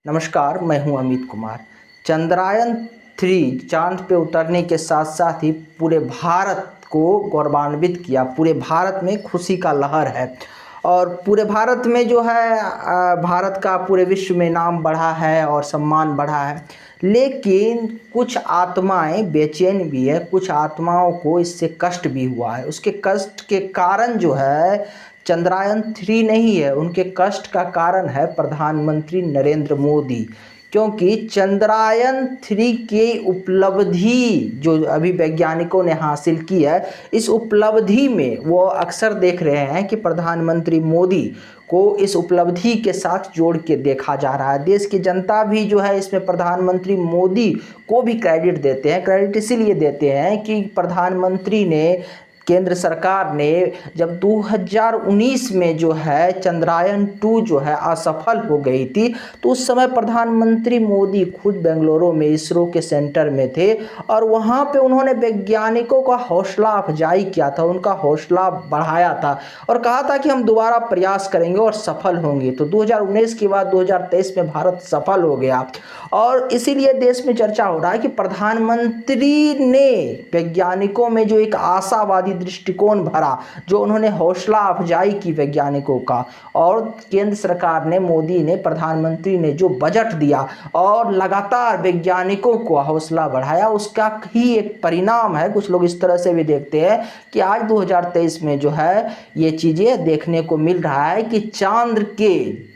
नमस्कार, मैं हूं अमित कुमार। चंद्रयान 3 चांद पे उतरने के साथ साथ ही पूरे भारत को गौरवान्वित किया। पूरे भारत में खुशी का लहर है और पूरे भारत में जो है भारत का पूरे विश्व में नाम बढ़ा है और सम्मान बढ़ा है। लेकिन कुछ आत्माएं बेचैन भी है, कुछ आत्माओं को इससे कष्ट भी हुआ है। उसके कष्ट के कारण जो है चंद्रयान 3 नहीं है, उनके कष्ट का कारण है प्रधानमंत्री नरेंद्र मोदी। क्योंकि चंद्रयान 3 की उपलब्धि जो अभी वैज्ञानिकों ने हासिल की है, इस उपलब्धि में वो अक्सर देख रहे हैं कि प्रधानमंत्री मोदी को इस उपलब्धि के साथ जोड़ के देखा जा रहा है। देश की जनता भी जो है इसमें प्रधानमंत्री मोदी को भी क्रेडिट देते हैं। क्रेडिट इसीलिए देते हैं कि प्रधानमंत्री ने, केंद्र सरकार ने जब 2019 में जो है चंद्रयान 2 जो है असफल हो गई थी, तो उस समय प्रधानमंत्री मोदी खुद बेंगलुरु में इसरो के सेंटर में थे और वहाँ पे उन्होंने वैज्ञानिकों का हौसला अफजाई किया था, उनका हौसला बढ़ाया था और कहा था कि हम दोबारा प्रयास करेंगे और सफल होंगे। तो 2019 के बाद 2023 में भारत सफल हो गया और इसीलिए देश में चर्चा हो रहा है कि प्रधानमंत्री ने वैज्ञानिकों में जो एक आशावादी दृष्टिकोण भरा, जो उन्होंने हौसला अफजाई की वैज्ञानिकों का, और केंद्र सरकार ने, मोदी ने, प्रधानमंत्री ने जो बजट दिया और लगातार वैज्ञानिकों को हौसला बढ़ाया, उसका ही एक परिणाम है। कुछ लोग इस तरह से भी देखते हैं कि आज 2023 में जो है ये चीज़ें देखने को मिल रहा है कि चांद के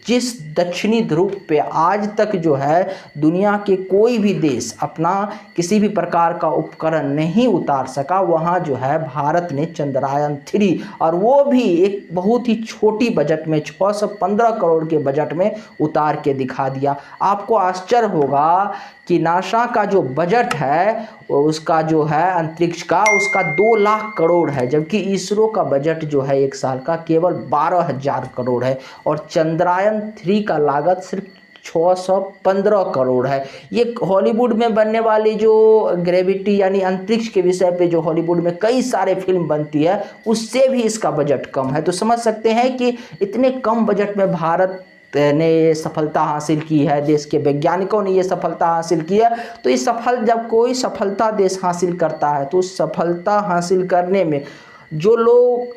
जिस दक्षिणी ध्रुव पे आज तक जो है दुनिया के कोई भी देश अपना किसी भी प्रकार का उपकरण नहीं उतार सका, वहाँ जो है भारत ने चंद्रयान 3, और वो भी एक बहुत ही छोटी बजट में 615 करोड़ के बजट में उतार के दिखा दिया। आपको आश्चर्य होगा कि नासा का जो बजट है उसका जो है अंतरिक्ष का, उसका 2 लाख करोड़ है, जबकि इसरो का बजट जो है एक साल का केवल 12,000 करोड़ है और चंद्रयान 3 का लागत सिर्फ 615 करोड़ है। ये हॉलीवुड में बनने वाली जो ग्रेविटी यानी अंतरिक्ष के विषय पे जो हॉलीवुड में कई सारे फिल्म बनती है, उससे भी इसका बजट कम है। तो समझ सकते हैं कि इतने कम बजट में भारत ने ये सफलता हासिल की है, देश के वैज्ञानिकों ने ये सफलता हासिल की है। तो इस जब कोई सफलता देश हासिल करता है तो उस सफलता हासिल करने में जो लोग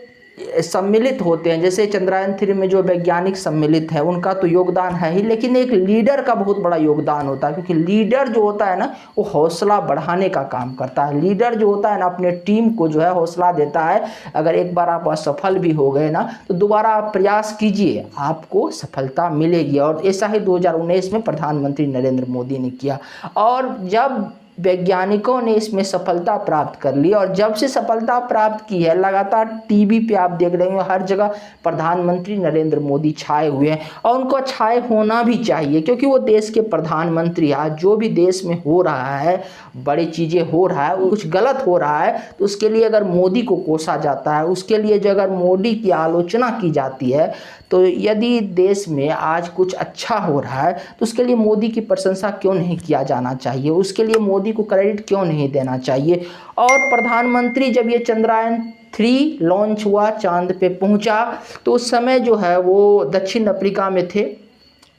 सम्मिलित होते हैं, जैसे चंद्रयान 3 में जो वैज्ञानिक सम्मिलित है उनका तो योगदान है ही, लेकिन एक लीडर का बहुत बड़ा योगदान होता है। क्योंकि लीडर जो होता है ना, वो हौसला बढ़ाने का काम करता है। लीडर जो होता है ना, अपने टीम को जो है हौसला देता है। अगर एक बार आप असफल भी हो गए ना, तो दोबारा आप प्रयास कीजिए, आपको सफलता मिलेगी। और ऐसा ही 2019 में प्रधानमंत्री नरेंद्र मोदी ने किया और जब वैज्ञानिकों ने इसमें सफलता प्राप्त कर ली, और जब से सफलता प्राप्त की है लगातार टीवी पे आप देख रहे हो हर जगह प्रधानमंत्री नरेंद्र मोदी छाए हुए हैं और उनको छाए होना भी चाहिए, क्योंकि वो देश के प्रधानमंत्री हैं। जो भी देश में हो रहा है, बड़ी चीज़ें हो रहा है, कुछ गलत हो रहा है, तो उसके लिए अगर मोदी को कोसा जाता है, उसके लिए जो अगर मोदी की आलोचना की जाती है, तो यदि देश में आज कुछ अच्छा हो रहा है तो उसके लिए मोदी की प्रशंसा क्यों नहीं किया जाना चाहिए, उसके लिए मोदी को क्रेडिट क्यों नहीं देना चाहिए। और प्रधानमंत्री जब ये चंद्रयान 3 लॉन्च हुआ, चांद पे पहुंचा, तो उस समय जो है वो दक्षिण अफ्रीका में थे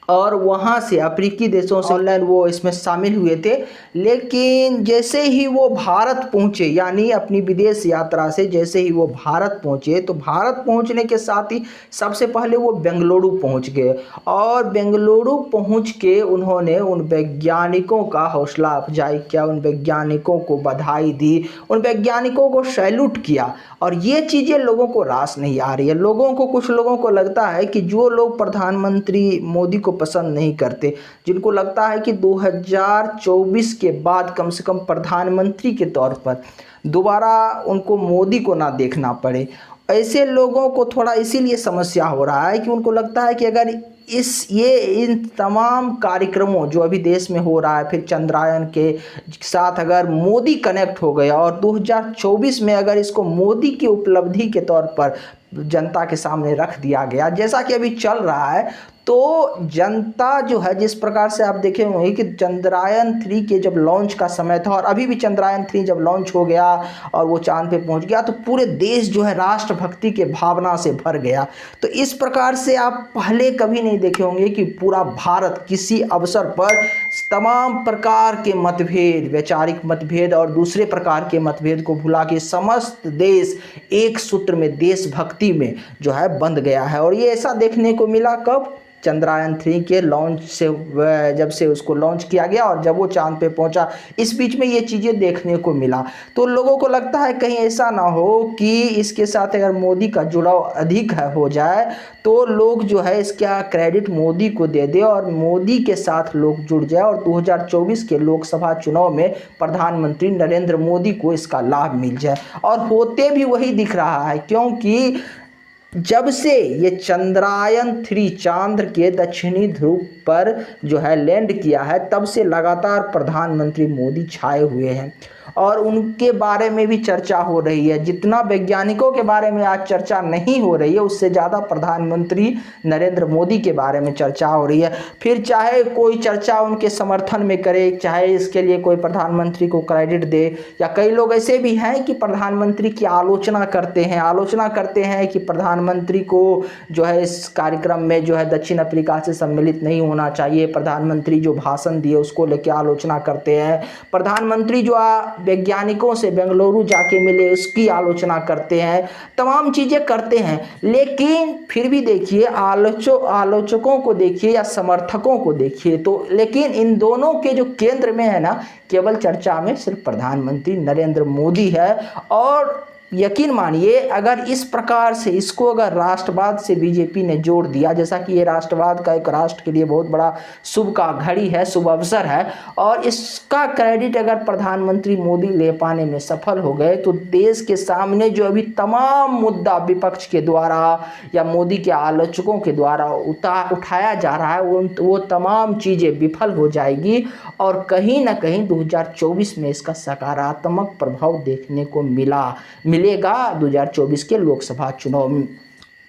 और वहाँ से अफ्रीकी देशों से ऑनलाइन वो इसमें शामिल हुए थे। लेकिन जैसे ही वो भारत पहुँचे, यानी अपनी विदेश यात्रा से जैसे ही वो भारत पहुँचे, तो भारत पहुँचने के साथ ही सबसे पहले वो बेंगलुरु पहुँच गए और बेंगलुरु पहुँच के उन्होंने उन वैज्ञानिकों का हौसला अफजाई किया, उन वैज्ञानिकों को बधाई दी, उन वैज्ञानिकों को सैल्यूट किया। और ये चीज़ें लोगों को रास नहीं आ रही है। कुछ लोगों को लगता है कि जो लोग प्रधानमंत्री मोदी को पसंद नहीं करते, जिनको लगता है कि 2024 के बाद कम से कम प्रधानमंत्री के तौर पर दोबारा उनको मोदी को ना देखना पड़े, ऐसे लोगों को थोड़ा इसीलिए समस्या हो रहा है कि उनको लगता है कि अगर इन तमाम कार्यक्रमों जो अभी देश में हो रहा है, फिर चंद्रयान के साथ अगर मोदी कनेक्ट हो गया और 2024 में अगर इसको मोदी की उपलब्धि के तौर पर जनता के सामने रख दिया गया, जैसा कि अभी चल रहा है, तो जनता जो है, जिस प्रकार से आप देखे होंगे कि चंद्रयान-3 के जब लॉन्च का समय था और अभी भी चंद्रयान-3 जब लॉन्च हो गया और वो चांद पे पहुंच गया, तो पूरे देश जो है राष्ट्रभक्ति के भावना से भर गया। तो इस प्रकार से आप पहले कभी नहीं देखे होंगे कि पूरा भारत किसी अवसर पर तमाम प्रकार के मतभेद, वैचारिक मतभेद और दूसरे प्रकार के मतभेद को भुला के समस्त देश एक सूत्र में, देशभक्ति में जो है बंध गया है। और ये ऐसा देखने को मिला कब? चंद्रयान-3 के लॉन्च से, जब से उसको लॉन्च किया गया और जब वो चांद पे पहुंचा, इस बीच में ये चीज़ें देखने को मिला। तो लोगों को लगता है कहीं ऐसा ना हो कि इसके साथ अगर मोदी का जुड़ाव अधिक हो जाए तो लोग जो है इसका क्रेडिट मोदी को दे दे और मोदी के साथ लोग जुड़ जाए और 2024 के लोकसभा चुनाव में प्रधानमंत्री नरेंद्र मोदी को इसका लाभ मिल जाए। और होते भी वही दिख रहा है, क्योंकि जब से ये चंद्रयान-3 चांद के दक्षिणी ध्रुव पर जो है लैंड किया है, तब से लगातार प्रधानमंत्री मोदी छाए हुए हैं और उनके बारे में भी चर्चा हो रही है। जितना वैज्ञानिकों के बारे में आज चर्चा नहीं हो रही है, उससे ज़्यादा प्रधानमंत्री नरेंद्र मोदी के बारे में चर्चा हो रही है। फिर चाहे कोई चर्चा उनके समर्थन में करे, चाहे इसके लिए कोई प्रधानमंत्री को क्रेडिट दे, या कई लोग ऐसे भी हैं कि प्रधानमंत्री की आलोचना करते हैं कि प्रधानमंत्री को जो है इस कार्यक्रम में जो है दक्षिण अफ्रीका से सम्मिलित नहीं होना चाहिए। प्रधानमंत्री जो भाषण दिए उसको लेकर आलोचना करते हैं। प्रधानमंत्री जो वैज्ञानिकों से बेंगलुरु जाके मिले उसकी आलोचना करते हैं, तमाम चीज़ें करते हैं। लेकिन फिर भी देखिए, आलोचकों को देखिए या समर्थकों को देखिए, तो लेकिन इन दोनों के जो केंद्र में है ना, केवल चर्चा में सिर्फ प्रधानमंत्री नरेंद्र मोदी है। और यकीन मानिए, अगर इस प्रकार से इसको अगर राष्ट्रवाद से बीजेपी ने जोड़ दिया, जैसा कि ये राष्ट्रवाद का एक राष्ट्र के लिए बहुत बड़ा शुभ का घड़ी है, शुभ अवसर है, और इसका क्रेडिट अगर प्रधानमंत्री मोदी ले पाने में सफल हो गए, तो देश के सामने जो अभी तमाम मुद्दा विपक्ष के द्वारा या मोदी के आलोचकों के द्वारा उठाया जा रहा है, वो तमाम चीज़ें विफल हो जाएगी और कहीं ना कहीं 2024 में इसका सकारात्मक प्रभाव देखने को मिलेगा 2024 के लोकसभा चुनाव में।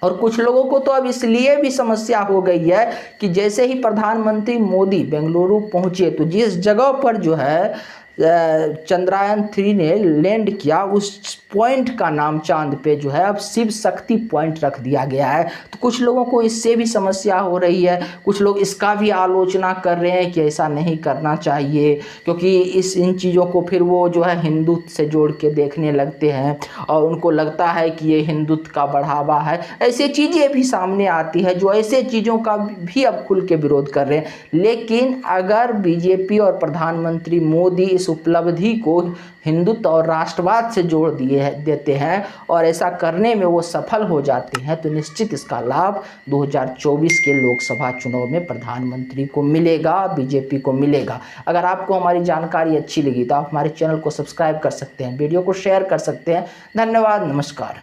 और कुछ लोगों को तो अब इसलिए भी समस्या हो गई है कि जैसे ही प्रधानमंत्री मोदी बेंगलुरु पहुंचे, तो जिस जगह पर जो है चंद्रयान-3 ने लैंड किया, उस पॉइंट का नाम चांद पे जो है अब शिव शक्ति पॉइंट रख दिया गया है। तो कुछ लोगों को इससे भी समस्या हो रही है। कुछ लोग इसका भी आलोचना कर रहे हैं कि ऐसा नहीं करना चाहिए, क्योंकि इन चीज़ों को फिर वो जो है हिंदुत्व से जोड़ के देखने लगते हैं और उनको लगता है कि ये हिंदुत्व का बढ़ावा है। ऐसी चीज़ें भी सामने आती है जो ऐसे चीज़ों का भी अब खुल के विरोध कर रहे हैं। लेकिन अगर बीजेपी और प्रधानमंत्री मोदी इस उपलब्धि को हिंदुत्व और राष्ट्रवाद से जोड़ देते हैं और ऐसा करने में वो सफल हो जाते हैं, तो निश्चित इसका लाभ 2024 के लोकसभा चुनाव में प्रधानमंत्री को मिलेगा, बीजेपी को मिलेगा। अगर आपको हमारी जानकारी अच्छी लगी तो आप हमारे चैनल को सब्सक्राइब कर सकते हैं, वीडियो को शेयर कर सकते हैं। धन्यवाद, नमस्कार।